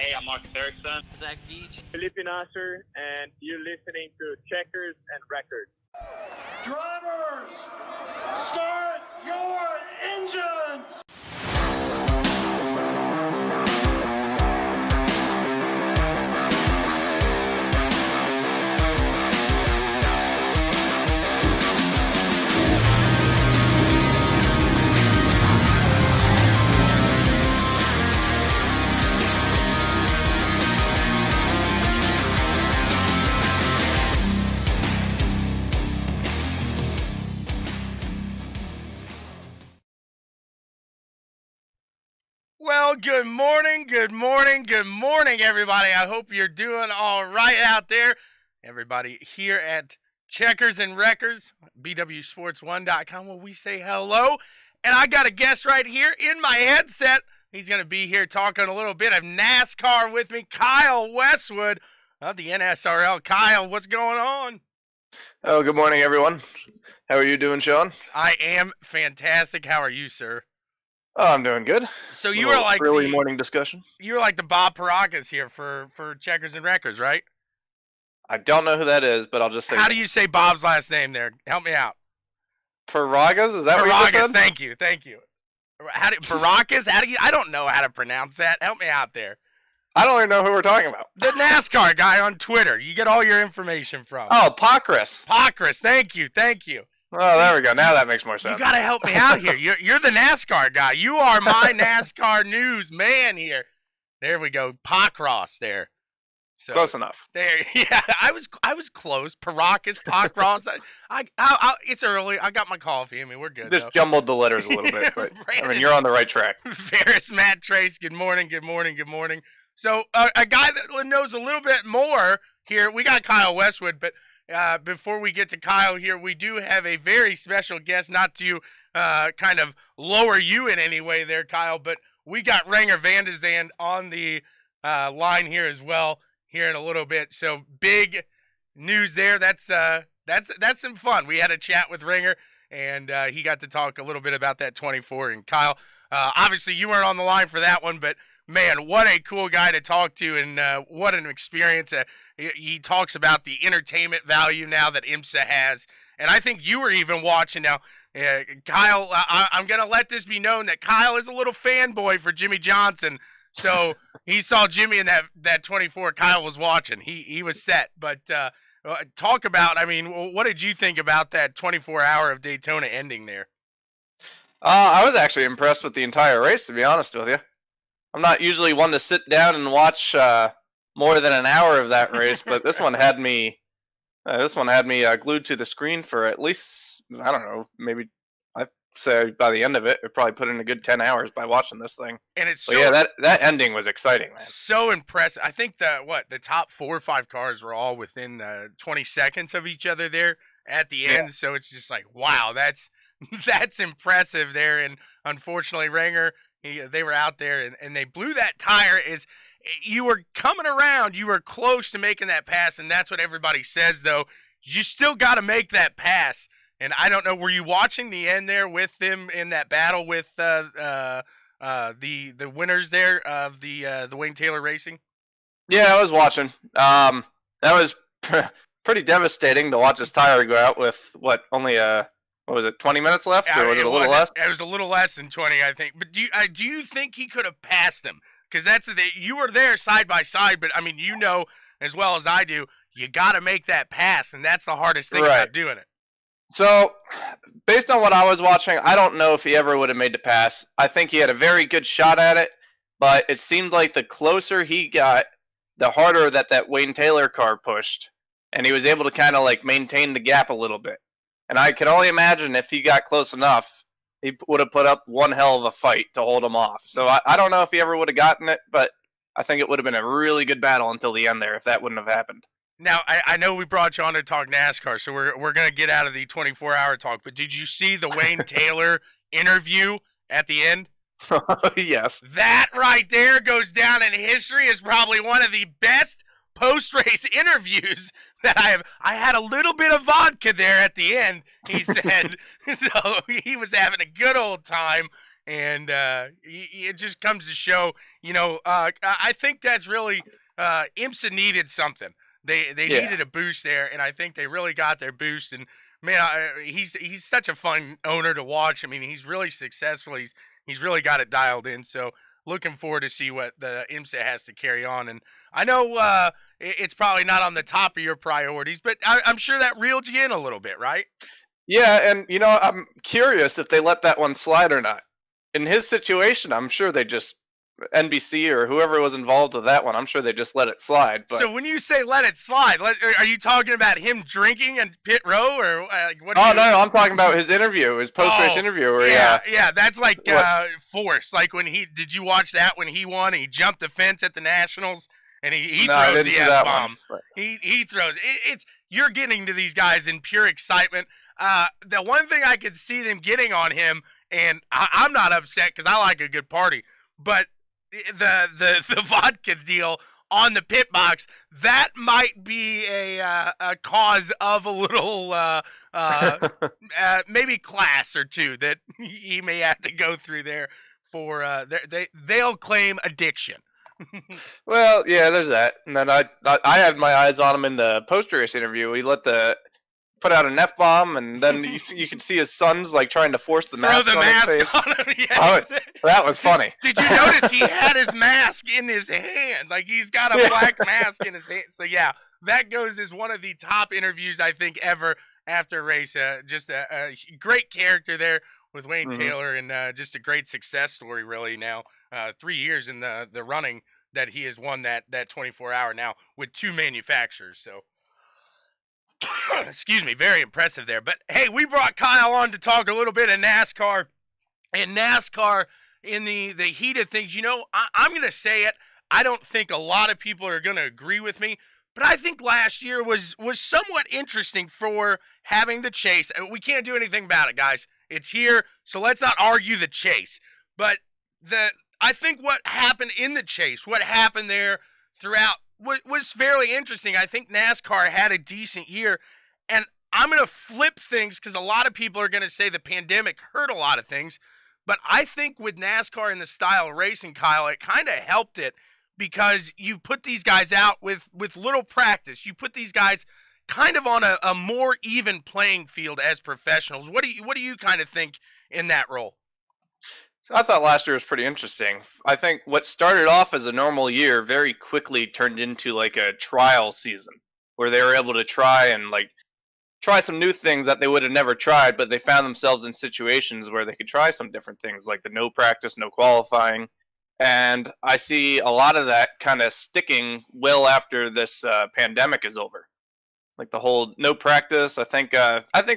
Hey, I'm Mark Erickson. Zach Beach. Felipe Nasser, and you're listening to Checkers and Records. Drivers, start your engines! Well, good morning, everybody. I hope you're doing all right out there. Everybody here at Checkers and Records, BWSPORTS1.com, where we say hello. And I got a guest right here in my headset. He's going to be here talking a little bit of NASCAR with me, Kyle Westwood of the NSRL. Kyle, what's going on? Oh, good morning, everyone. How are you doing, Sean? I am fantastic. How are you, sir? Oh, I'm doing good. So you were like early morning discussion. You were like the Bob Paracas here for Checkers and Records, right? I don't know who that is, but I'll just say. How do you say Bob's last name there? Help me out. Paracas? Is that what you just said? Thank you. Paracas? I don't know how to pronounce that. Help me out there. I don't even know who we're talking about. The NASCAR guy on Twitter. You get all your information from. Oh, Pacris. Pacris. Thank you. Oh, there we go. Now that makes more sense. You got to help me out here. You're the NASCAR guy. You are my NASCAR news man here. There we go. Pacross there. So, close enough. There. Yeah, I was close. Paracas, Pacross. I it's early. I got my coffee. I mean, we're good. Just jumbled the letters a little bit, but I mean, you're on the right track. Ferris, Matt, Trace. Good morning. So a guy that knows a little bit more here. We got Kyle Westwood, but. Before we get to Kyle here, we do have a very special guest, not to kind of lower you in any way there, Kyle, but we got Renger Van de Zande on the line here as well here in a little bit. So big news there. That's some fun. We had a chat with Renger, and he got to talk a little bit about that 24. And Kyle, obviously you weren't on the line for that one, but man, what a cool guy to talk to, and what an experience. He talks about the entertainment value now that IMSA has, and I think you were even watching now. Kyle, I'm going to let this be known that Kyle is a little fanboy for Jimmy Johnson, so he saw Jimmy in that 24. Kyle was watching. He was set, but talk about, I mean, what did you think about that 24-hour of Daytona ending there? I was actually impressed with the entire race, to be honest with you. I'm not usually one to sit down and watch more than an hour of that race, but this one had me. Glued to the screen for at least, I don't know, maybe I'd say by the end of it probably put in a good 10 hours by watching this thing. And it's that ending was exciting, man. So impressive. I think the top 4 or 5 cars were all within 20 seconds of each other there at the end. Yeah. So it's just like, wow, that's impressive there. And unfortunately, Renger. They were out there, and they blew that tire. You were coming around. You were close to making that pass, and that's what everybody says, though. You still got to make that pass. And I don't know, were you watching the end there with them in that battle with the winners there of the Wayne Taylor Racing? Yeah, I was watching. That was pretty devastating to watch his tire go out with, only what was it, 20 minutes left, or was it a little less? It was a little less than 20, I think. But do you think he could have passed them? Because you were there side by side, but, I mean, you know as well as I do, you got to make that pass, and that's the hardest thing about doing it. So, based on what I was watching, I don't know if he ever would have made the pass. I think he had a very good shot at it, but it seemed like the closer he got, the harder that Wayne Taylor car pushed, and he was able to kind of, like, maintain the gap a little bit. And I can only imagine if he got close enough, he would have put up one hell of a fight to hold him off. So I don't know if he ever would have gotten it, but I think it would have been a really good battle until the end there if that wouldn't have happened. Now, I know we brought you on to talk NASCAR, so we're going to get out of the 24-hour talk, but did you see the Wayne Taylor interview at the end? Yes. That right there goes down in history as probably one of the best post-race interviews that I had a little bit of vodka there at the end, he said. So he was having a good old time, And it just comes to show, I think that's really IMSA needed something. They needed a boost there, and I think they really got their boost. And man, he's such a fun owner to watch. I mean, he's really successful. He's really got it dialed in. So looking forward to see what the IMSA has to carry on. And I know it's probably not on the top of your priorities, but I'm sure that reeled you in a little bit, right? Yeah, and I'm curious if they let that one slide or not. In his situation, I'm sure they just NBC or whoever was involved with that one, I'm sure they just let it slide. But so when you say let it slide, are you talking about him drinking in pit row, or what? No, I'm talking about his interview, his post-race interview. Where yeah, that's like forced. Like did you watch that when he won? And he jumped the fence at the Nationals, and he throws the F-bomb. He throws it's you're getting to these guys in pure excitement. The one thing I could see them getting on him, and I'm not upset because I like a good party, but the vodka deal on the pit box, that might be a cause of a little maybe class or two that he may have to go through there for they'll claim addiction. Well, yeah, there's that. And then I had my eyes on him in the post-race interview. He put out an F-bomb, and then you could see his sons like trying to force the mask on his face. On him. Yes. That was funny. Did you notice he had his mask in his hand? Like he's got a black mask in his hand. So yeah, that goes as one of the top interviews I think ever after a race. Just a great character there with Wayne Taylor, and just a great success story really now. 3 years in the running that he has won that 24-hour now with 2 manufacturers. So excuse me, very impressive there. But hey, we brought Kyle on to talk a little bit of NASCAR. And NASCAR, in the heat of things, I'm going to say it. I don't think a lot of people are going to agree with me, but I think last year was somewhat interesting for having the chase. We can't do anything about it, guys. It's here, so let's not argue the chase. But I think what happened in the chase, what happened there throughout, was fairly interesting. I think NASCAR had a decent year, and I'm going to flip things because a lot of people are going to say the pandemic hurt a lot of things, but I think with NASCAR and the style of racing, Kyle, it kind of helped it because you put these guys out with little practice. You put these guys kind of on a more even playing field as professionals. What do you kind of think in that role? So I thought last year was pretty interesting. I think what started off as a normal year very quickly turned into like a trial season where they were able to try some new things that they would have never tried, but they found themselves in situations where they could try some different things, like the no practice, no qualifying. And I see a lot of that kind of sticking well after this pandemic is over. Like the whole no practice, I think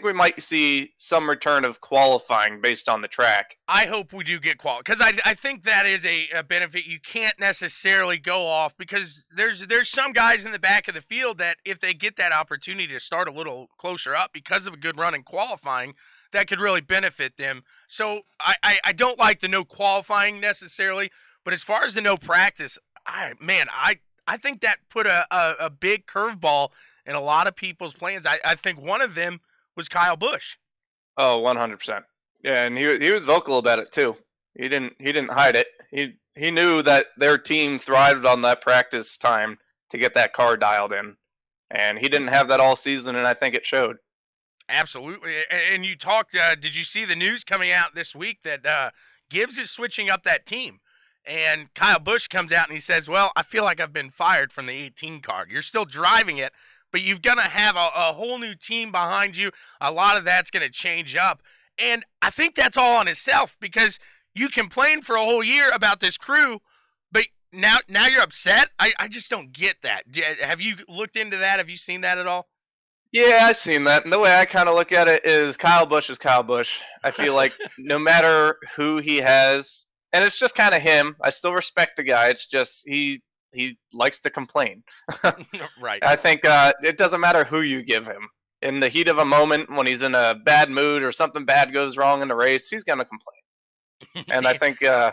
we might see some return of qualifying based on the track. I hope we do get quality, because I think that is a benefit you can't necessarily go off, because there's some guys in the back of the field that if they get that opportunity to start a little closer up because of a good run in qualifying, that could really benefit them. So I don't like the no qualifying necessarily, but as far as the no practice, I think that put a big curveball in a lot of people's plans. I think one of them was Kyle Busch. Oh, 100%. Yeah, and he was vocal about it too. He didn't hide it. He knew that their team thrived on that practice time to get that car dialed in, and he didn't have that all season, and I think it showed. Absolutely. And you talked. Did you see the news coming out this week that Gibbs is switching up that team? And Kyle Busch comes out and he says, "Well, I feel like I've been fired from the 18 car. You're still driving it, but you're going to have a whole new team behind you. A lot of that's going to change up." And I think that's all on itself, because you complained for a whole year about this crew, but now you're upset? I just don't get that. Have you looked into that? Have you seen that at all? Yeah, I've seen that. And the way I kind of look at it is Kyle Busch is Kyle Busch. I feel like no matter who he has, and it's just kind of him, I still respect the guy. It's just he likes to complain. Right. I think it doesn't matter who you give him. In the heat of a moment, when he's in a bad mood or something bad goes wrong in the race, he's going to complain. And I think, I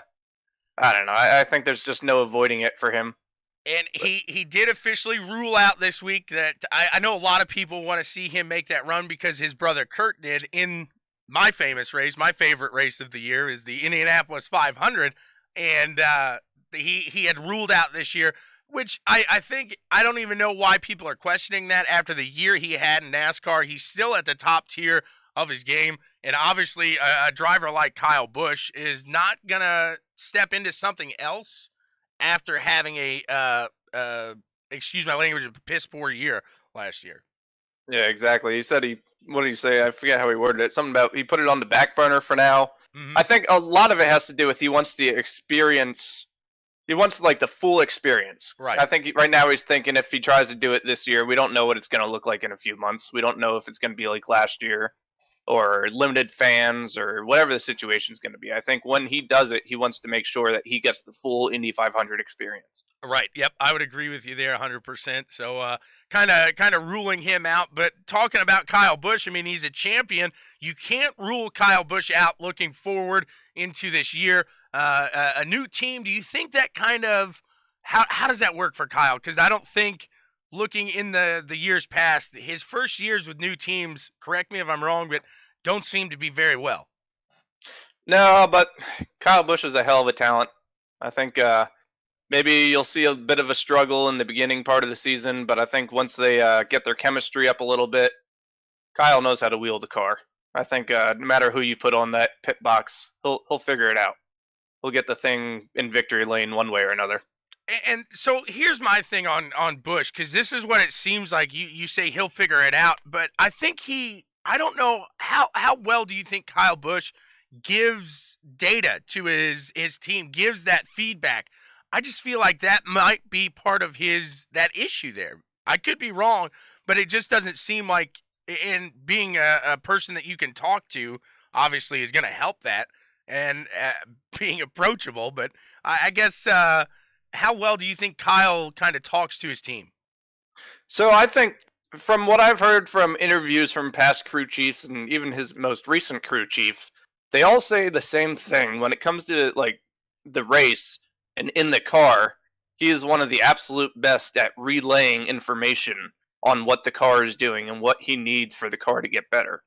don't know, I think there's just no avoiding it for him. And he did officially rule out this week that I know a lot of people want to see him make that run because his brother Kurt did in my famous race, my favorite race of the year, is the Indianapolis 500, and he had ruled out this year, which I think, I don't even know why people are questioning that after the year he had in NASCAR. He's still at the top tier of his game, and obviously a driver like Kyle Busch is not going to step into something else after having a, excuse my language, a piss poor year last year. Yeah, exactly. He said what did he say? I forget how he worded it. Something about he put it on the back burner for now. Mm-hmm. I think a lot of it has to do with he wants the experience. He wants like the full experience. Right. I think right now he's thinking if he tries to do it this year, we don't know what it's going to look like in a few months. We don't know if it's going to be like last year or limited fans or whatever the situation is going to be. I think when he does it, he wants to make sure that he gets the full Indy 500 experience. Right. Yep. I would agree with you there 100%. So kind of ruling him out. But talking about Kyle Busch, I mean, he's a champion. You can't rule Kyle Busch out looking forward into this year. A new team, do you think that kind of, how does that work for Kyle? Because I don't think, looking in the years past, his first years with new teams, correct me if I'm wrong, but don't seem to be very well. No, but Kyle Busch is a hell of a talent. I think maybe you'll see a bit of a struggle in the beginning part of the season, but I think once they get their chemistry up a little bit, Kyle knows how to wheel the car. I think no matter who you put on that pit box, he'll figure it out. He'll get the thing in victory lane one way or another. And so here's my thing on Busch, because this is what it seems like. You say he'll figure it out, but I think I don't know, how well do you think Kyle Busch gives data to his team, gives that feedback? I just feel like that might be part of that issue there. I could be wrong, but it just doesn't seem like, in being a person that you can talk to, obviously is going to help that, and being approachable. But I guess, how well do you think Kyle kind of talks to his team? So I think from what I've heard from interviews from past crew chiefs and even his most recent crew chief, they all say the same thing. When it comes to like the race and in the car, he is one of the absolute best at relaying information on what the car is doing and what he needs for the car to get better.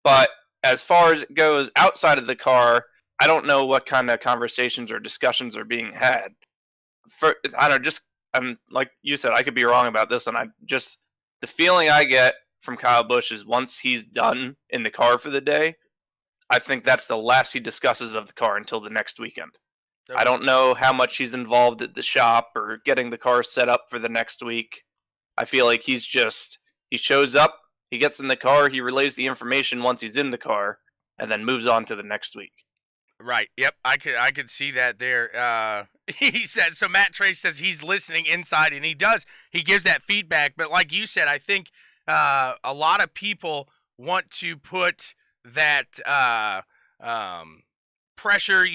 But as far as it goes outside of the car, I don't know what kind of conversations or discussions are being had. I'm like you said, I could be wrong about this, and the feeling I get from Kyle Busch is once he's done in the car for the day, I think that's the last he discusses of the car until the next weekend. Okay. I don't know how much he's involved at the shop or getting the car set up for the next week. I feel like he shows up, he gets in the car, he relays the information once he's in the car, and then moves on to the next week. Right. Yep. I could see that there. He said, so Matt Trace says he's listening inside, and he does. He gives that feedback. But like you said, I think a lot of people want to put that pressure,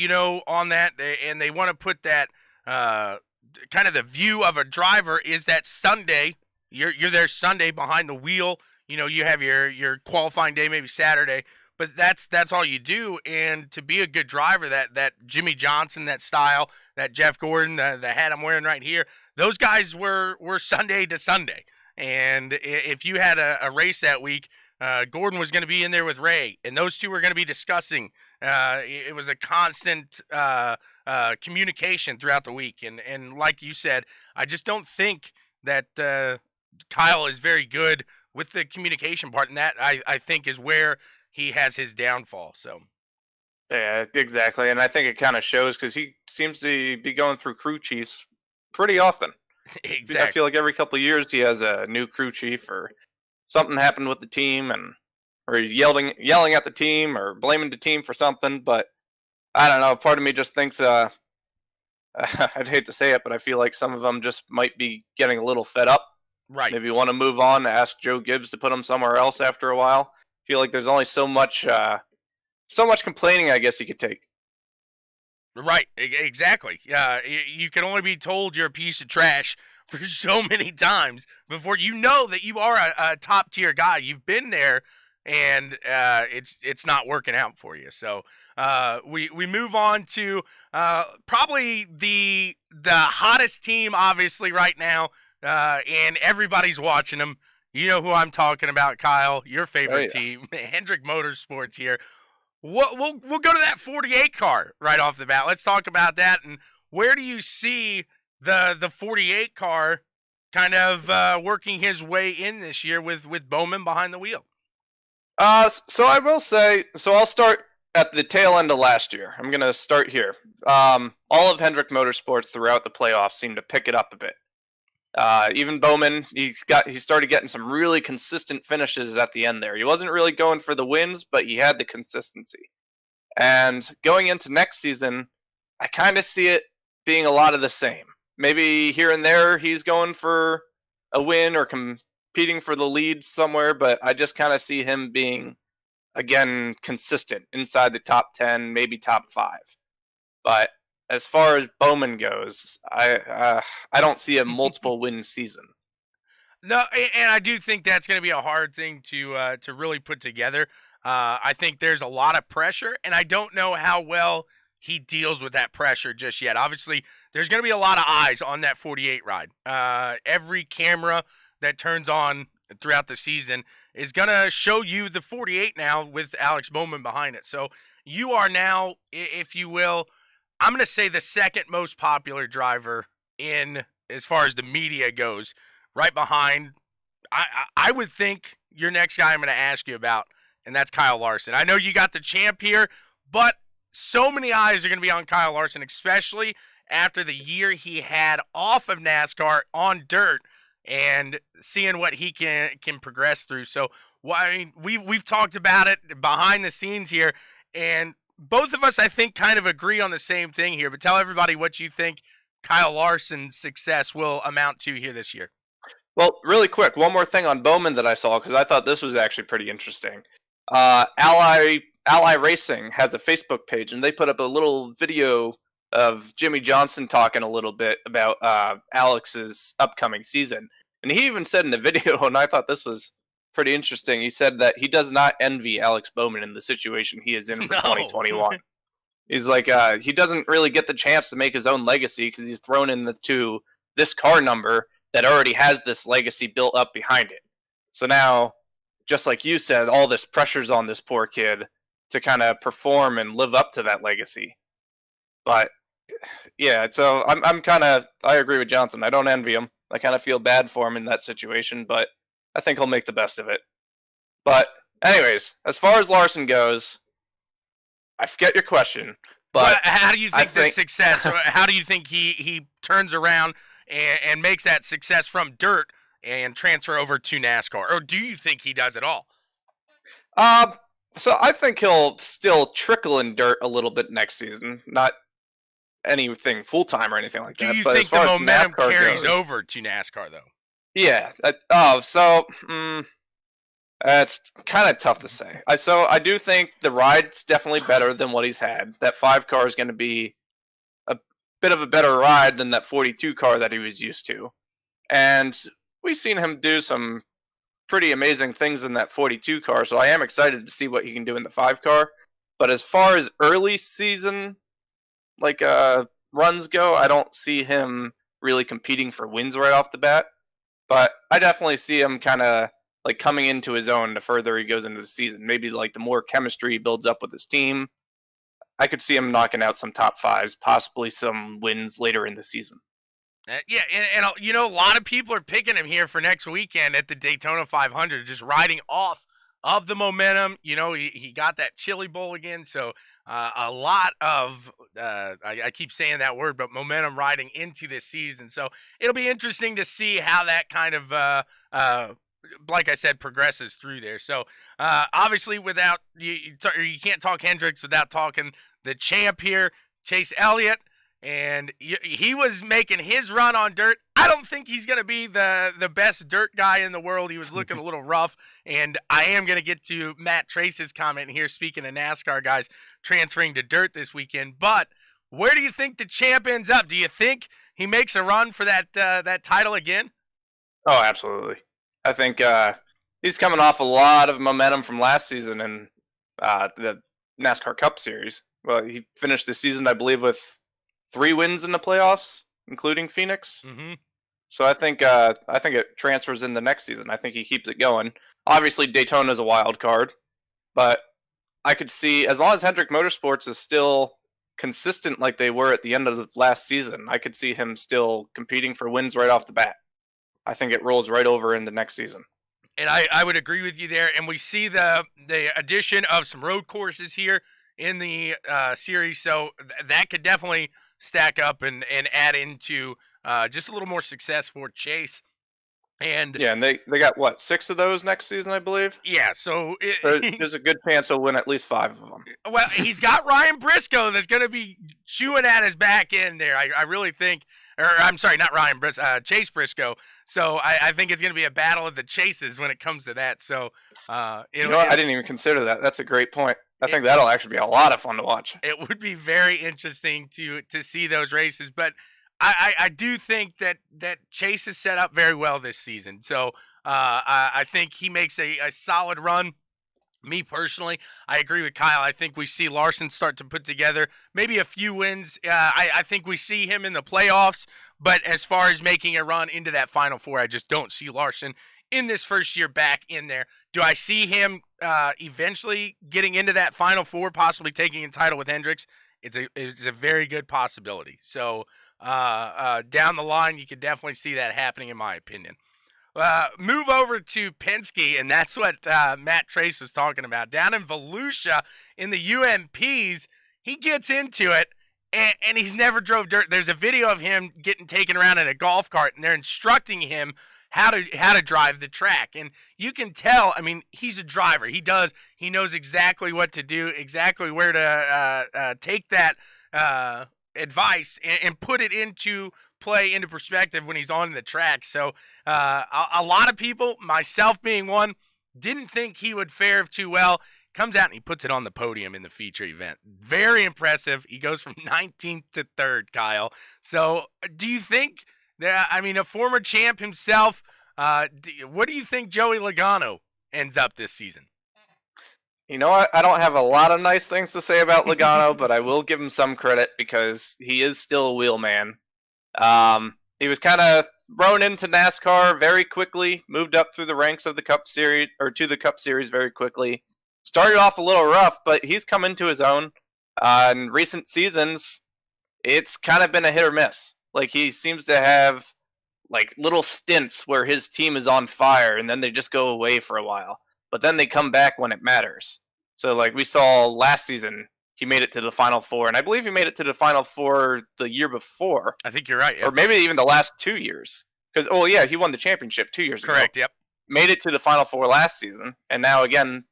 on that, and they want to put that kind of the view of a driver is that Sunday. You're there Sunday behind the wheel. You have your qualifying day, maybe Saturday. But that's all you do, and to be a good driver, that Jimmy Johnson, that style, that Jeff Gordon, the hat I'm wearing right here, those guys were Sunday to Sunday. And if you had a race that week, Gordon was going to be in there with Ray, and those two were going to be discussing. It was a constant communication throughout the week. And like you said, I just don't think that Kyle is very good with the communication part, and that I think is where he has his downfall. So yeah, exactly. And I think it kind of shows because he seems to be going through crew chiefs pretty often. Exactly. I feel like every couple of years he has a new crew chief, or something happened with the team, or he's yelling at the team or blaming the team for something. But I don't know. Part of me just thinks I'd hate to say it, but I feel like some of them just might be getting a little fed up. Right. Maybe want to move on, ask Joe Gibbs to put him somewhere else after a while. Feel like there's only so much complaining, I guess you could take. Right, exactly. You can only be told you're a piece of trash for so many times before you know that you are a top tier guy. You've been there, and it's not working out for you. So we move on to probably the hottest team, obviously, right now, and everybody's watching them. You know who I'm talking about, Kyle. Your favorite yeah. team, Hendrick Motorsports here. We'll go to that 48 car right off the bat. Let's talk about that. And where do you see the 48 car kind of working his way in this year with Bowman behind the wheel? So I will say, so I'll start at the tail end of last year. I'm going to start here. All of Hendrick Motorsports throughout the playoffs seemed to pick it up a bit. Even Bowman, he started getting some really consistent finishes at the end there. He wasn't really going for the wins, but he had the consistency. And going into next season, I kind of see it being a lot of the same. Maybe here and there he's going for a win or competing for the lead somewhere, but I just kind of see him being, again, consistent inside the top 10, maybe top 5. But as far as Bowman goes, I don't see a multiple win season. No, and I do think that's going to be a hard thing to really put together. I think there's a lot of pressure, and I don't know how well he deals with that pressure just yet. Obviously, there's going to be a lot of eyes on that 48 ride. Every camera that turns on throughout the season is going to show you the 48 now with Alex Bowman behind it. So you are now, if you will, I'm going to say the second most popular driver in as far as the media goes, right behind, I would think your next guy I'm going to ask you about, and that's Kyle Larson. I know you got the champ here, but so many eyes are going to be on Kyle Larson, especially after the year he had off of NASCAR on dirt and seeing what he can progress through. So I mean, we've talked about it behind the scenes here, and both of us, I think, kind of agree on the same thing here, but tell everybody what you think Kyle Larson's success will amount to here this year. Well, really quick, one more thing on Bowman that I saw, because I thought this was actually pretty interesting. Ally Racing has a Facebook page, and they put up a little video of Jimmy Johnson talking a little bit about Alex's upcoming season. And he even said in the video, and I thought this was pretty interesting, he said that he does not envy Alex Bowman in the situation he is in for 2021. He's like, he doesn't really get the chance to make his own legacy because he's thrown into this car number that already has this legacy built up behind it. So now, just like you said, all this pressure's on this poor kid to kind of perform and live up to that legacy. But yeah, so I agree with Johnson. I don't envy him. I kind of feel bad for him in that situation, but I think he'll make the best of it. But anyways, as far as Larson goes, I forget your question. But well, how do you think the success? How do you think he turns around and makes that success from dirt and transfer over to NASCAR? Or do you think he does it all? So I think he'll still trickle in dirt a little bit next season. Not anything full-time or anything like that. Do you but think the momentum carries goes, over to NASCAR, though? Yeah. It's kind of tough to say. So I do think the ride's definitely better than what he's had. That 5 car is going to be a bit of a better ride than that 42 car that he was used to. And we've seen him do some pretty amazing things in that 42 car, so I am excited to see what he can do in the 5 car. But as far as early season runs go, I don't see him really competing for wins right off the bat. But I definitely see him kind of like coming into his own the further he goes into the season. Maybe like the more chemistry he builds up with his team, I could see him knocking out some top 5s, possibly some wins later in the season. Yeah, and you know, a lot of people are picking him here for next weekend at the Daytona 500, just riding off of the momentum. You know, he got that Chili Bowl again, so a lot of, I keep saying that word, but momentum riding into this season. So it'll be interesting to see how that kind of, like I said, progresses through there. So obviously, without you can't talk Hendricks without talking the champ here, Chase Elliott. And he was making his run on dirt. I don't think he's going to be the best dirt guy in the world. He was looking a little rough. And I am going to get to Matt Trace's comment here, speaking of NASCAR guys transferring to dirt this weekend. But where do you think the champ ends up? Do you think he makes a run for that title again? Oh, absolutely. I think he's coming off a lot of momentum from last season in the NASCAR Cup Series. Well, he finished the season, I believe, with 3 wins in the playoffs, including Phoenix. Mm-hmm. So I think it transfers in the next season. I think he keeps it going. Obviously, Daytona's a wild card, but I could see, as long as Hendrick Motorsports is still consistent like they were at the end of the last season, I could see him still competing for wins right off the bat. I think it rolls right over in the next season. And I would agree with you there. And we see the addition of some road courses here in the series, so that could definitely stack up and add into just a little more success for Chase. And yeah, and they got, what, 6 of those next season, I believe? Yeah, so there's a good chance he'll win at least 5 of them. Well, he's got Ryan Briscoe that's going to be chewing at his back end there. I really think, or I'm sorry, not Ryan Briscoe, Chase Briscoe. So I think it's going to be a battle of the chases when it comes to that. So I didn't even consider that. That's a great point. I think that'll actually be a lot of fun to watch. It would be very interesting to see those races, but I do think that Chase is set up very well this season. So I think he makes a solid run. Me personally, I agree with Kyle. I think we see Larson start to put together maybe a few wins. I think we see him in the playoffs, but as far as making a run into that Final Four, I just don't see Larson in this first year back in there. Do I see him eventually getting into that Final Four, possibly taking a title with Hendricks? It's a very good possibility. So down the line, you could definitely see that happening, in my opinion. Move over to Penske, and that's what Matt Trace was talking about. Down in Volusia in the UMPs, he gets into it, and he's never drove dirt. There's a video of him getting taken around in a golf cart, and they're instructing him how to drive the track. And you can tell, I mean, he's a driver. He knows exactly what to do, exactly where to take that advice and put it into play, into perspective when he's on the track. So a lot of people, myself being one, didn't think he would fare too well. Comes out and he puts it on the podium in the feature event. Very impressive. He goes from 19th to 3rd, Kyle. So do you think that, I mean, a former champ himself, what do you think Joey Logano ends up this season? You know what? I don't have a lot of nice things to say about Logano, but I will give him some credit because he is still a wheelman. He was kind of thrown into NASCAR very quickly, moved up through the ranks of the Cup Series, or to the Cup Series very quickly. Started off a little rough, but he's come into his own. In recent seasons, it's kind of been a hit or miss. Like, he seems to have like little stints where his team is on fire and then they just go away for a while. But then they come back when it matters. So like we saw last season, he made it to the Final Four, and I believe he made it to the Final Four the year before. I think you're right. Yep. Or maybe even the last 2 years. Because, he won the championship 2 years ago. Correct, yep. Made it to the Final Four last season, and now again,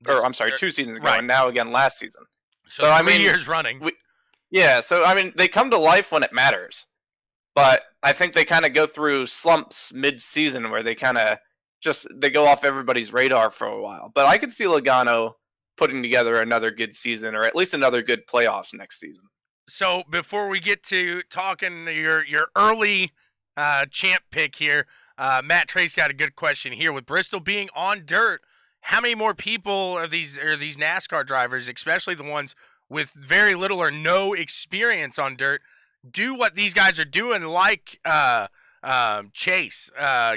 2 seasons ago, right. And now again last season. So I mean, 3 years running. So I mean, they come to life when it matters. But I think they kind of go through slumps mid-season where they kind of they go off everybody's radar for a while. But I could see Logano putting together another good season, or at least another good playoffs next season. So before we get to talking your early champ pick here, Matt Trace got a good question here. With Bristol being on dirt, how many more people are these NASCAR drivers, especially the ones with very little or no experience on dirt, do what these guys are doing, like Chase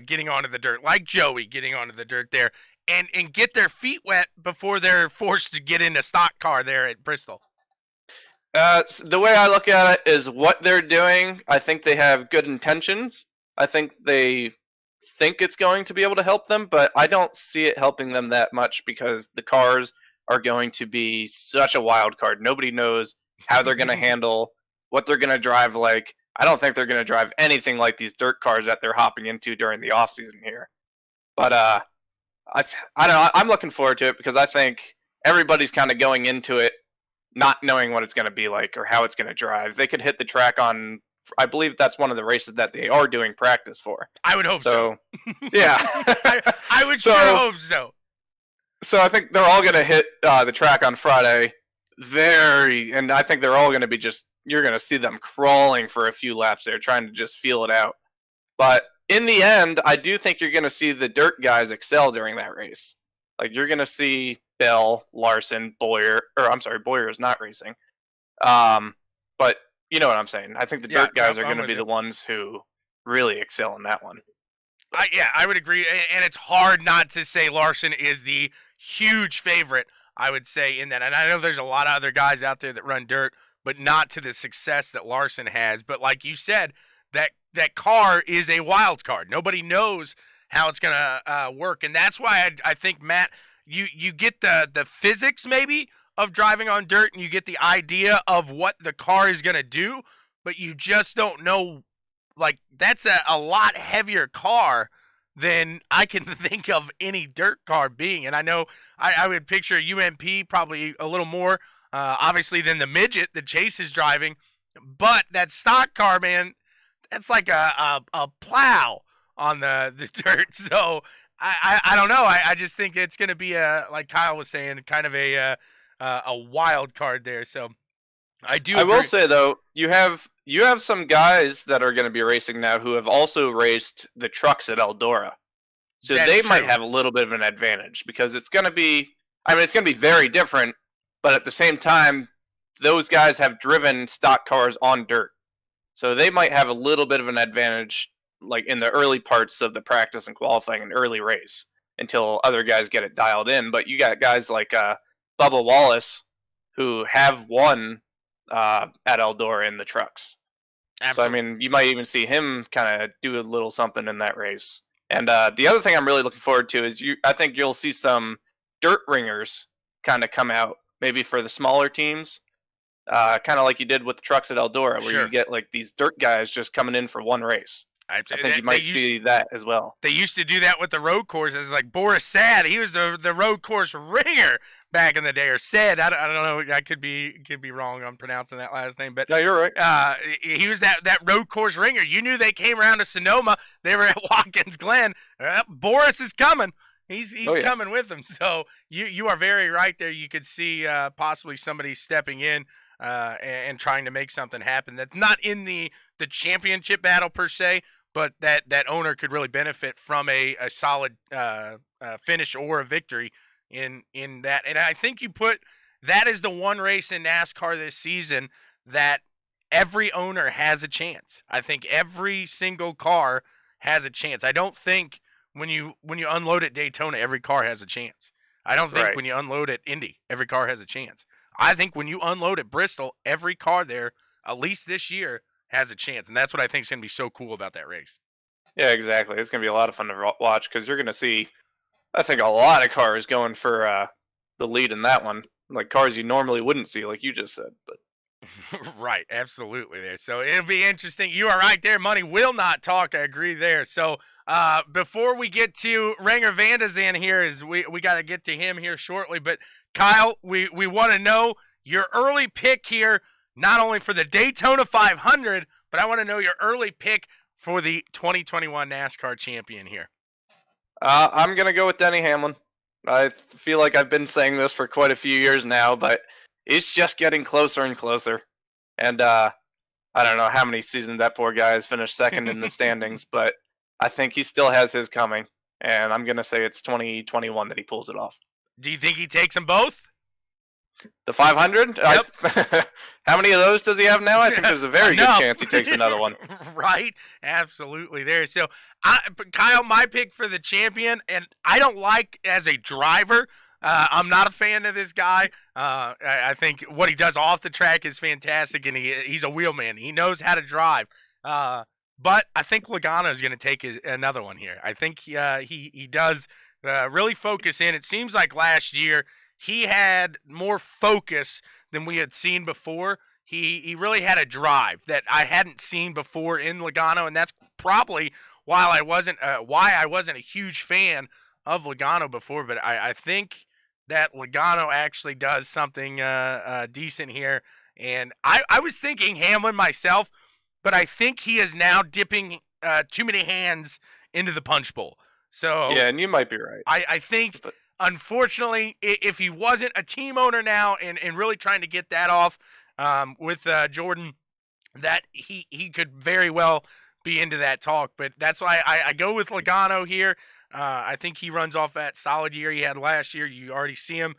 getting onto the dirt, like Joey getting onto the dirt there, and get their feet wet before they're forced to get in a stock car there at Bristol? The way I look at it is what they're doing. I think they have good intentions. I think they think it's going to be able to help them, but I don't see it helping them that much because the cars are going to be such a wild card. Nobody knows how they're going to handle, what they're going to drive like. I don't think they're going to drive anything like these dirt cars that they're hopping into during the offseason here. But I don't know. I'm looking forward to it because I think everybody's kind of going into it not knowing what it's going to be like or how it's going to drive. They could hit the track on, I believe that's one of the races that they are doing practice for. I would hope so. Yeah. I would sure hope so. So I think they're all going to hit the track on Friday and I think they're all going to be you're going to see them crawling for a few laps there, trying to just feel it out. But in the end, I do think you're going to see the dirt guys excel during that race. Like, you're going to see Bell, Larson, Boyer is not racing. But you know what I'm saying. I think the dirt guys are going to be the ones who really excel in that one. I would agree, and it's hard not to say Larson is the huge favorite, I would say, in that. And I know there's a lot of other guys out there that run dirt, but not to the success that Larson has. But like you said, that car is a wild card. Nobody knows how it's going to work, and that's why I think, Matt, you get the physics maybe of driving on dirt, and you get the idea of what the car is going to do, but you just don't know. Like, that's a lot heavier car than I can think of any dirt car being. And I know I would picture UMP probably a little more, obviously, than the midget that Chase is driving. But that stock car, man, that's like a plow on the dirt. So I don't know. I just think it's going to be, like Kyle was saying, kind of a wild card there. So I will say, though, you have some guys that are going to be racing now who have also raced the trucks at Eldora. So they might have a little bit of an advantage because it's going to be, it's going to be very different, but at the same time, those guys have driven stock cars on dirt. So they might have a little bit of an advantage, like in the early parts of the practice and qualifying and early race until other guys get it dialed in. But you got guys like Bubba Wallace who have won at Eldora in the trucks. Absolutely. So, you might even see him kind of do a little something in that race. And the other thing I'm really looking forward to is I think you'll see some dirt ringers kind of come out, maybe for the smaller teams, kind of like you did with the trucks at Eldora, where you get like these dirt guys just coming in for one race. I think you might see that as well. They used to do that with the road courses, like Boris Sad. He was the road course ringer back in the day, or Sad. I don't know. I could be wrong on pronouncing that last name, but no, you're right. He was that road course ringer. You knew they came around to Sonoma. They were at Watkins Glen. Boris is coming. He's coming with them. So you are very right there. You could see possibly somebody stepping in and trying to make something happen. That's not in the championship battle per se, but that owner could really benefit from a solid finish or a victory in that. And I think that is the one race in NASCAR this season that every owner has a chance. I think every single car has a chance. I don't think when you unload at Daytona, every car has a chance. I don't think when you unload at Indy, every car has a chance. I think when you unload at Bristol, every car there, at least this year, has a chance. And that's what I think is going to be so cool about that race. Yeah, exactly. It's going to be a lot of fun to watch because you're going to see, I think, a lot of cars going for the lead in that one. Like cars you normally wouldn't see, like you just said. But right, absolutely there. So it'll be interesting. You are right there. Money will not talk. I agree there. So before we get to Renger Van de Zande here, we got to get to him here shortly. But Kyle, we want to know your early pick here, not only for the Daytona 500, but I want to know your early pick for the 2021 NASCAR champion here. I'm going to go with Denny Hamlin. I feel like I've been saying this for quite a few years now, but it's just getting closer and closer. And I don't know how many seasons that poor guy has finished second in the standings, but I think he still has his coming. And I'm going to say it's 2021 that he pulls it off. Do you think he takes them both? The 500? Yep. How many of those does he have now? I think there's a very good chance he takes another one. Right? Absolutely there. So, Kyle, my pick for the champion, and I don't like as a driver, I'm not a fan of this guy. I think what he does off the track is fantastic, and he's a wheelman. He knows how to drive. But I think Logano is going to take another one here. I think he does really focus in. It seems like last year he had more focus than we had seen before. He really had a drive that I hadn't seen before in Logano, and that's probably why I wasn't a huge fan of Logano before. But I think that Logano actually does something decent here. And I was thinking Hamlin myself, but I think he is now dipping too many hands into the punch bowl. So yeah, and you might be right. I think, unfortunately, if he wasn't a team owner now and really trying to get that off with Jordan, that he could very well be into that talk. But that's why I go with Logano here. I think he runs off that solid year he had last year. You already see him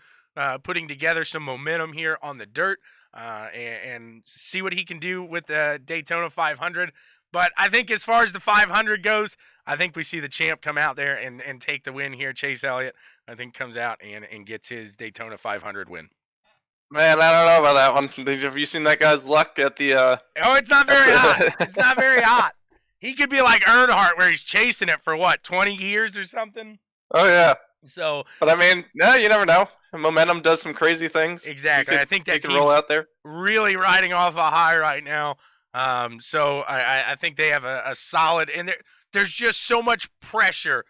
putting together some momentum here on the dirt and see what he can do with the Daytona 500. But I think as far as the 500 goes, I think we see the champ come out there and take the win here. Chase Elliott, I think, comes out and gets his Daytona 500 win. Man, I don't know about that one. Have you seen that guy's luck at the? Oh, it's not very hot. It's not very hot. He could be like Earnhardt, where he's chasing it for 20 years or something. Oh yeah. So, but I mean, no, you never know. Momentum does some crazy things. Exactly. I think that team roll out there really riding off a high right now. So I think they have a solid, and there's just so much pressure.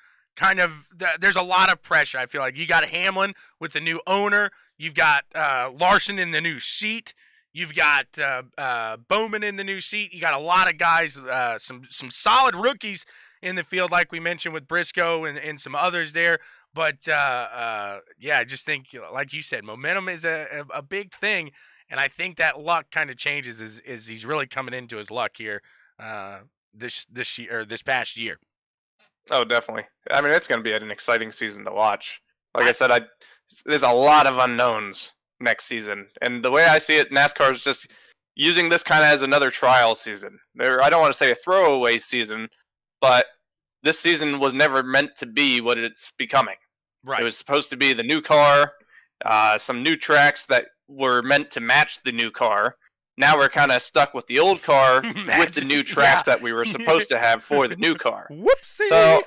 There's a lot of pressure. I feel like you got Hamlin with the new owner. You've got Larson in the new seat. You've got Bowman in the new seat. You got a lot of guys, some solid rookies in the field, like we mentioned with Briscoe and some others there. But I just think, like you said, momentum is a big thing, and I think that luck kind of changes as he's really coming into his luck here this year or this past year. Oh, definitely. I mean, it's going to be an exciting season to watch. Like I said, there's a lot of unknowns next season, and the way I see it, NASCAR is just using this kind of as another trial season. I don't want to say a throwaway season, but this season was never meant to be what it's becoming. Right. It was supposed to be the new car, some new tracks that were meant to match the new car. Now we're kind of stuck with the old car with the new tracks that we were supposed to have for the new car. Whoopsie! So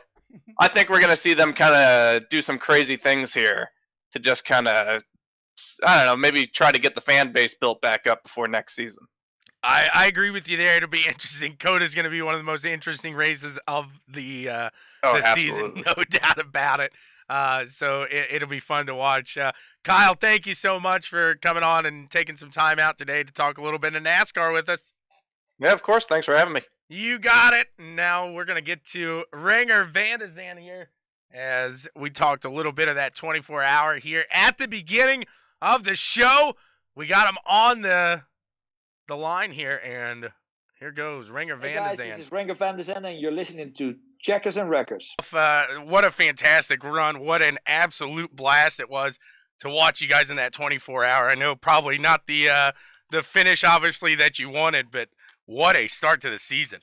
I think we're going to see them kind of do some crazy things here to just kind of, I don't know, maybe try to get the fan base built back up before next season. I agree with you there. It'll be interesting. Coda's going to be one of the most interesting races of the season, no doubt about it. So it'll be fun to watch. Kyle, thank you so much for coming on and taking some time out today to talk a little bit of NASCAR with us. Yeah, of course. Thanks for having me. You got it. Now we're going to get to Renger Zande here as we talked a little bit of that 24-hour here at the beginning of the show. We got him on the line here, and here goes Renger Hey guys, this is Renger Zande, and you're listening to Checkers and Wreckers. What a fantastic run. What an absolute blast it was to watch you guys in that 24-hour. I know probably not the finish, obviously, that you wanted, but what a start to the season.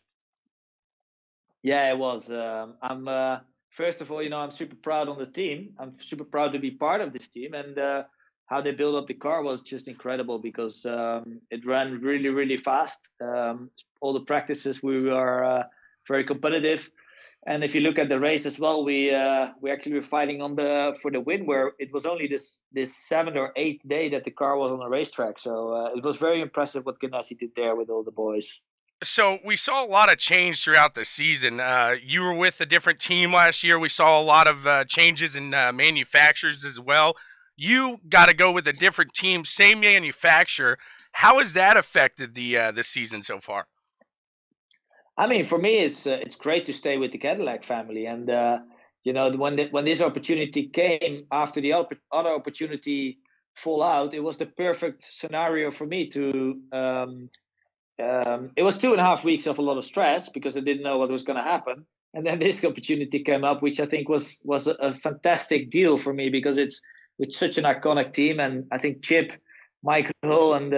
Yeah, it was. I'm first of all, I'm super proud on the team. I'm super proud to be part of this team, and how they built up the car was just incredible because it ran really, really fast. All the practices, we were very competitive. And if you look at the race as well, we actually were fighting for the win, where it was only this 7th or 8th day that the car was on the racetrack. So it was very impressive what Ganassi did there with all the boys. So we saw a lot of change throughout the season. You were with a different team last year. We saw a lot of changes in manufacturers as well. You got to go with a different team, same manufacturer. How has that affected the season so far? I mean, for me, it's great to stay with the Cadillac family, and when this opportunity came after the other opportunity fall out, it was the perfect scenario for me to. It was 2.5 weeks of a lot of stress because I didn't know what was going to happen, and then this opportunity came up, which I think was a fantastic deal for me because it's with such an iconic team, and I think Chip, Michael, and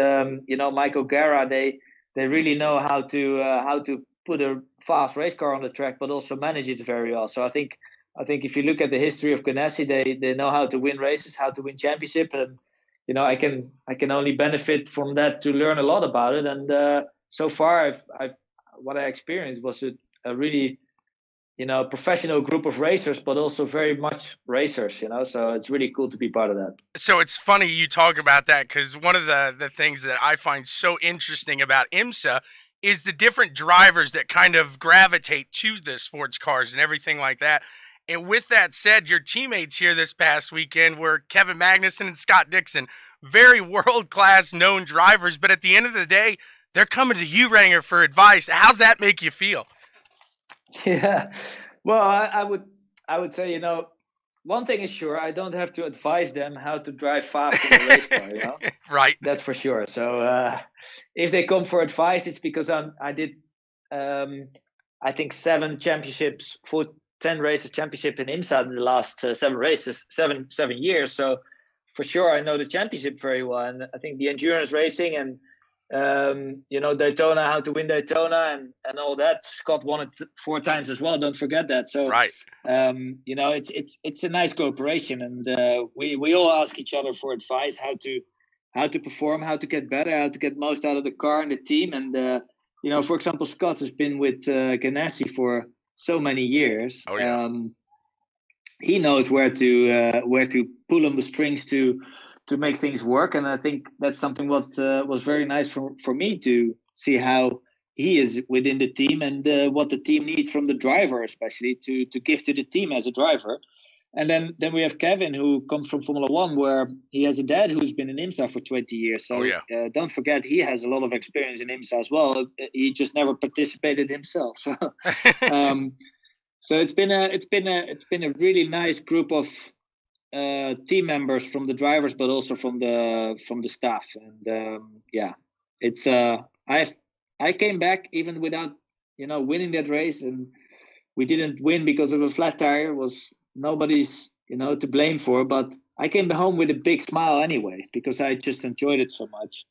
Mike O'Gara, they really know how to put a fast race car on the track, but also manage it very well. So I think if you look at the history of Ganassi, they know how to win races, how to win championship, and I can only benefit from that to learn a lot about it. And so far, what I experienced was a really professional group of racers, but also very much racers, so it's really cool to be part of that. So it's funny you talk about that because one of the things that I find so interesting about IMSA is the different drivers that kind of gravitate to the sports cars and everything like that. And with that said, your teammates here this past weekend were Kevin Magnussen and Scott Dixon, very world-class known drivers, but at the end of the day, they're coming to you, Renger, for advice. How's that make you feel? Yeah, well, I would say, one thing is sure, I don't have to advise them how to drive fast in a race car, Right. That's for sure. So if they come for advice, it's because I did, I think 7 championships, 10 races championship in IMSA in the last 7 races, 7 years. So for sure, I know the championship very well. And I think the endurance racing and Daytona, how to win Daytona and all that. Scott won it 4 times as well. Don't forget that. So, right. It's a nice cooperation, and we all ask each other for advice, how to perform, how to get better, how to get most out of the car and the team. And, for example, Scott has been with Ganassi for so many years. Oh, yeah. He knows where to pull on the strings to make things work, and I think that's something what was very nice for me to see how he is within the team and what the team needs from the driver, especially to give to the team as a driver. And then we have Kevin, who comes from Formula One, where he has a dad who's been in IMSA for 20 years. So don't forget, he has a lot of experience in IMSA as well. He just never participated himself. So, so it's been a really nice group of team members, from the drivers, but also from the staff. And it's I came back even without winning that race, and we didn't win because of a flat tire. It was nobody's to blame for, but I came home with a big smile anyway, because I just enjoyed it so much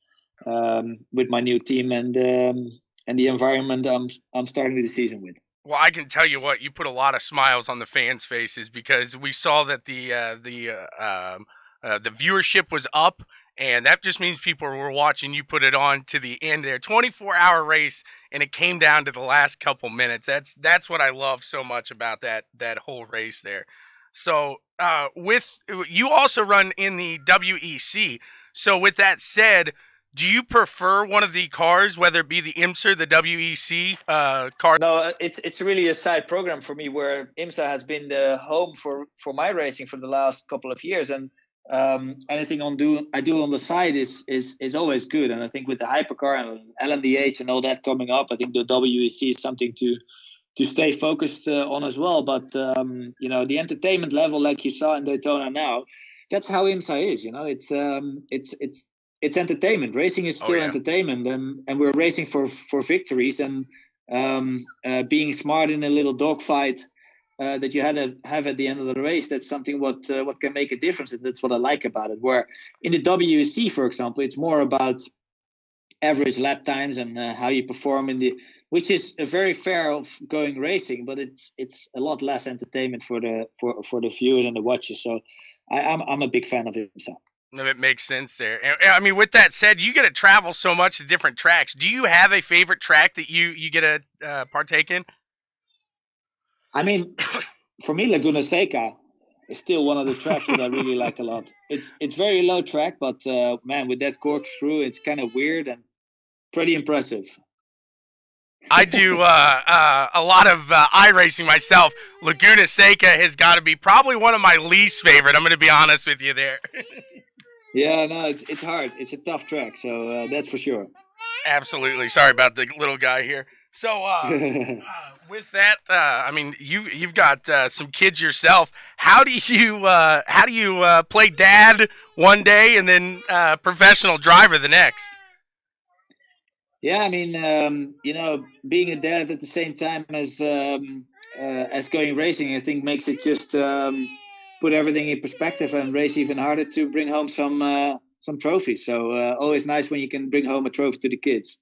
with my new team and the environment I'm starting the season with. Well, I can tell you what, you put a lot of smiles on the fans' faces, because we saw that the viewership was up, and that just means people were watching you put it on to the end there. 24-hour race, and it came down to the last couple minutes. That's what I love so much about that whole race there. So, with you also run in the WEC. So, with that said, do you prefer one of the cars, whether it be the IMSA or the WEC car? No, it's really a side program for me, where IMSA has been the home for my racing for the last couple of years, and anything I do on the side is always good. And I think with the hypercar and LMDH and all that coming up, I think the WEC is something to stay focused on as well. But the entertainment level, like you saw in Daytona now, that's how IMSA is. It's entertainment. Racing is still entertainment, and we're racing for victories, and being smart in a little dogfight that you have at the end of the race. That's something what can make a difference, and that's what I like about it. Where in the WEC, for example, it's more about average lap times and how you perform which is a very fair of going racing, but it's a lot less entertainment for the viewers and the watchers. So I'm a big fan of IMSA. No, it makes sense there. And, I mean, with that said, you get to travel so much to different tracks. Do you have a favorite track that you get to partake in? I mean, for me, Laguna Seca is still one of the tracks that I really like a lot. It's very low track, but man, with that corkscrew, it's kind of weird and pretty impressive. I do a lot of iRacing myself. Laguna Seca has got to be probably one of my least favorite. I'm going to be honest with you there. Yeah, no, it's hard. It's a tough track, so that's for sure. Absolutely. Sorry about the little guy here. So, with that, I mean, you've got some kids yourself. How do you play dad one day and then professional driver the next? Yeah, I mean, being a dad at the same time as going racing, I think makes it just put everything in perspective and race even harder to bring home some trophies. So always nice when you can bring home a trophy to the kids.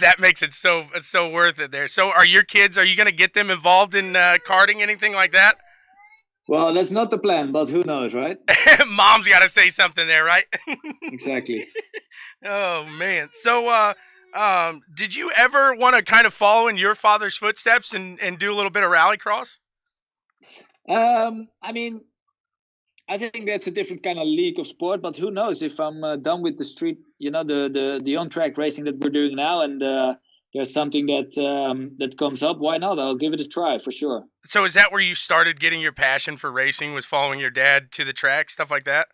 That makes it so worth it there. So are you going to get them involved in karting, anything like that? Well, that's not the plan, but who knows, right? Mom's got to say something there, right? Exactly. Oh, man. So did you ever want to kind of follow in your father's footsteps and do a little bit of rallycross? I mean, I think that's a different kind of league of sport, but who knows if I'm done with the street, the on-track racing that we're doing now, and there's something that comes up, why not? I'll give it a try for sure. So is that where you started getting your passion for racing, was following your dad to the track, stuff like that?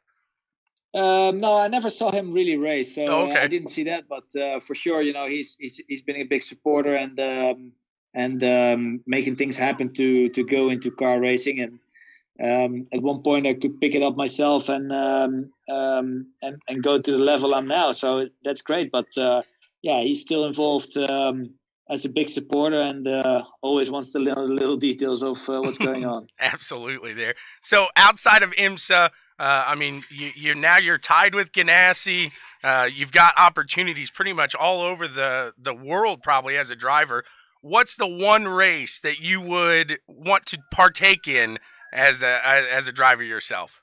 No, I never saw him really race, so okay. I didn't see that, but for sure, he's been a big supporter and making things happen to go into car racing. And at one point I could pick it up myself and go to the level I'm now. So that's great. But he's still involved as a big supporter and always wants the little details of what's going on. Absolutely there. So outside of IMSA, I mean, you're tied with Ganassi. You've got opportunities pretty much all over the world probably as a driver. What's the one race that you would want to partake in as a driver yourself?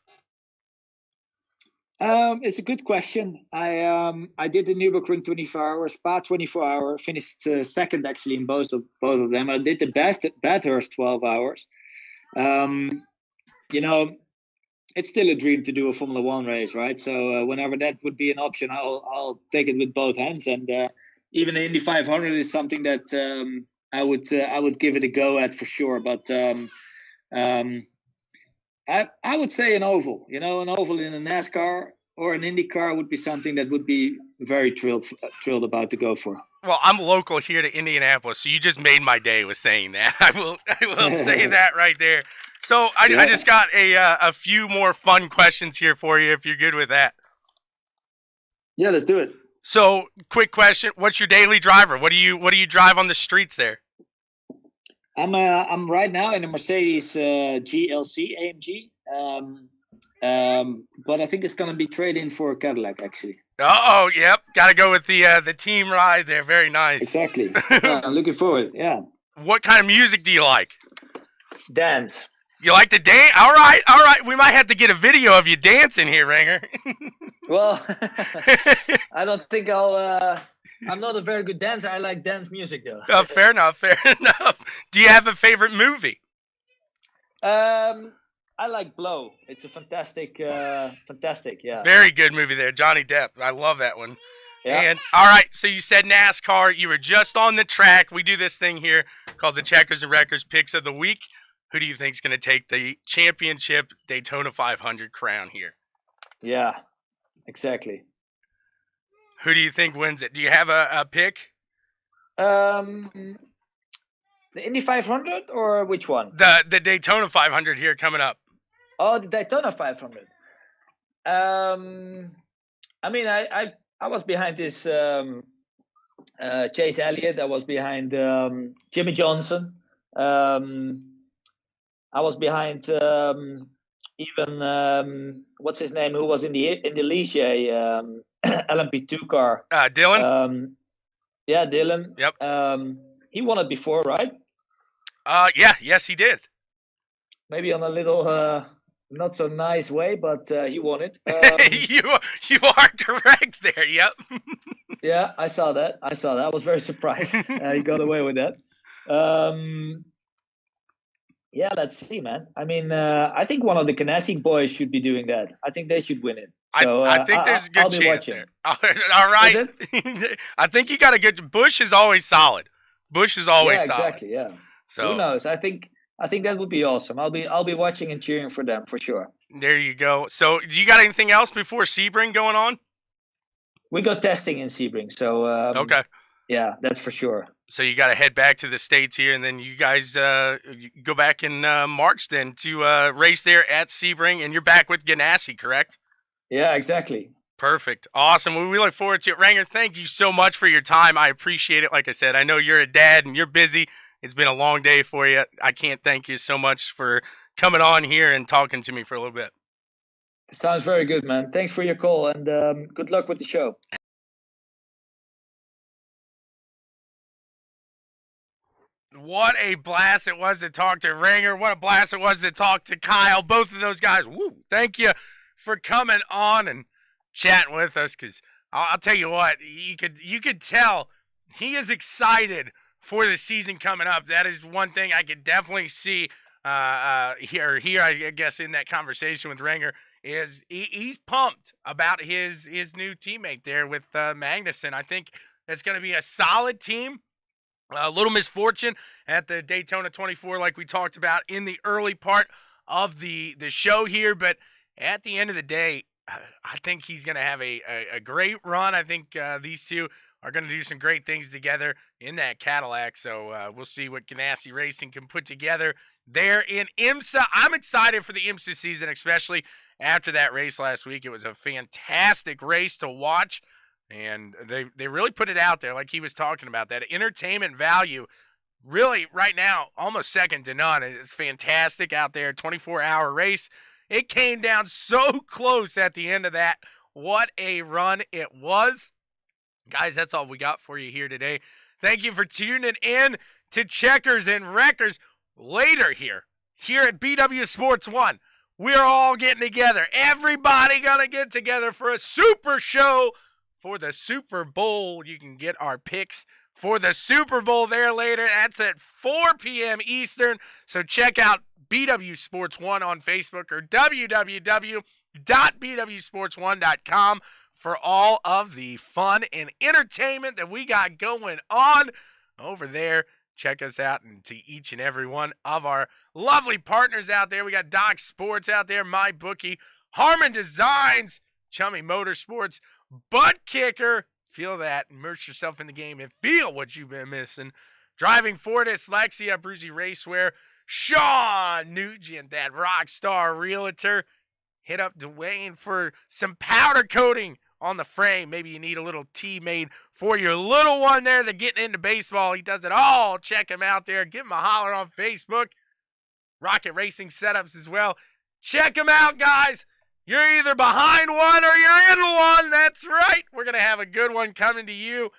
It's a good question. I did the Nürburgring 24 hours, Spa 24 hour, finished second actually in both of them. I did the best at Bathurst 12 hours. It's still a dream to do a Formula One race, right? So whenever that would be an option, I'll take it with both hands. And even the Indy 500 is something that I would give it a go at for sure. But I would say an oval. An oval in a NASCAR or an Indy car would be something that would be very thrilled about to go for. Well, I'm local here to Indianapolis, so you just made my day with saying that. I will say that right there. So I just got a few more fun questions here for you, if you're good with that. Yeah, let's do it. So, quick question: what's your daily driver? What do you drive on the streets there? I'm right now in a Mercedes GLC AMG, but I think it's going to be trade-in for a Cadillac actually. Oh, yep, got to go with the team ride there. Very nice. Exactly. Yeah, I'm looking forward. Yeah. What kind of music do you like? Dance. You like to dance? All right. We might have to get a video of you dancing here, Renger. Well, I don't think I'm not a very good dancer. I like dance music, though. Fair enough. Do you have a favorite movie? I like Blow. It's a fantastic, yeah. Very good movie there, Johnny Depp. I love that one. Yeah. And all right, so you said NASCAR. You were just on the track. We do this thing here called the Checkers and Wreckers Picks of the Week. Who do you think is going to take the championship Daytona 500 crown here? Yeah, exactly. Who do you think wins it? Do you have a pick? The Indy 500 or which one? The Daytona 500 here coming up. Oh, the Daytona 500. I mean, I was behind this Chase Elliott. I was behind Jimmy Johnson. I was behind even what's his name, who was in the Ligier LMP2 car. Dylan. Yeah, Dylan. Yep. He won it before, right? Yes, he did. Maybe on a little not so nice way, but he won it. You are correct there. Yep. Yeah, I saw that. I was very surprised. He got away with that. Yeah, let's see, man. I mean, I think one of the Ganassi boys should be doing that. I think they should win it. So, I think there's a good chance watching. there. All right. I think you got a good. Bush is always solid. Solid. Exactly. Yeah. So who knows? I think that would be awesome. I'll be watching and cheering for them for sure. There you go. So, do you got anything else before Sebring going on? We got testing in Sebring, so okay. Yeah, that's for sure. So you got to head back to the States here, and then you guys go back in March then to race there at Sebring, and you're back with Ganassi, correct? Yeah, exactly. Perfect. Awesome. Well, we look forward to it. Renger, thank you so much for your time. I appreciate it. Like I said, I know you're a dad and you're busy. It's been a long day for you. I can't thank you so much for coming on here and talking to me for a little bit. Sounds very good, man. Thanks for your call, and good luck with the show. What a blast it was to talk to Renger. What a blast it was to talk to Kyle. Both of those guys, woo, thank you for coming on and chatting with us, because I'll tell you what, you could tell he is excited for the season coming up. That is one thing I could definitely see here, I guess, in that conversation with Renger, is he's pumped about his new teammate there with Magnussen. I think that's going to be a solid team. A little misfortune at the Daytona 24, like we talked about in the early part of the show here, but at the end of the day, I think he's going to have a great run. I think these two are going to do some great things together in that Cadillac, so we'll see what Ganassi Racing can put together there in IMSA. I'm excited for the IMSA season, especially after that race last week. It was a fantastic race to watch. And they really put it out there like he was talking about. That entertainment value really right now almost second to none. It's fantastic out there. 24-hour race. It came down so close at the end of that What a run it was. Guys, that's all we got for you here today. Thank you for tuning in to Checkers and Wreckers. Later here at BW Sports 1, we're all getting together. Everybody gonna get together for a super show for the Super Bowl. You can get our picks for the Super Bowl there later. That's at 4 p.m. Eastern. So check out BW Sports 1 on Facebook or www.bwsports1.com for all of the fun and entertainment that we got going on over there. Check us out and to each and every one of our lovely partners out there. We got Doc Sports out there, MyBookie, Harman Designs, Chummy Motorsports, ButtKicker. Feel that. Immerse yourself in the game and feel what you've been missing. Driving for Dyslexia, Bruzy Racewear, Shawn Nugent, that rock star realtor. Hit up Dwayne for some powder coating on the frame. Maybe you need a little tee made for your little one there that's getting into baseball. He does it all. Check him out there. Give him a holler on Facebook. Rocket Racing Setups as well. Check him out, guys. You're either behind one or you're in one. That's right. We're going to have a good one coming to you.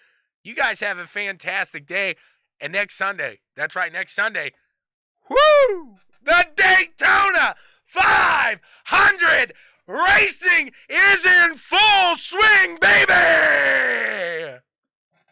You guys have a fantastic day. And next Sunday, that's right, next Sunday, woo! The Daytona 500 racing is in full swing, baby!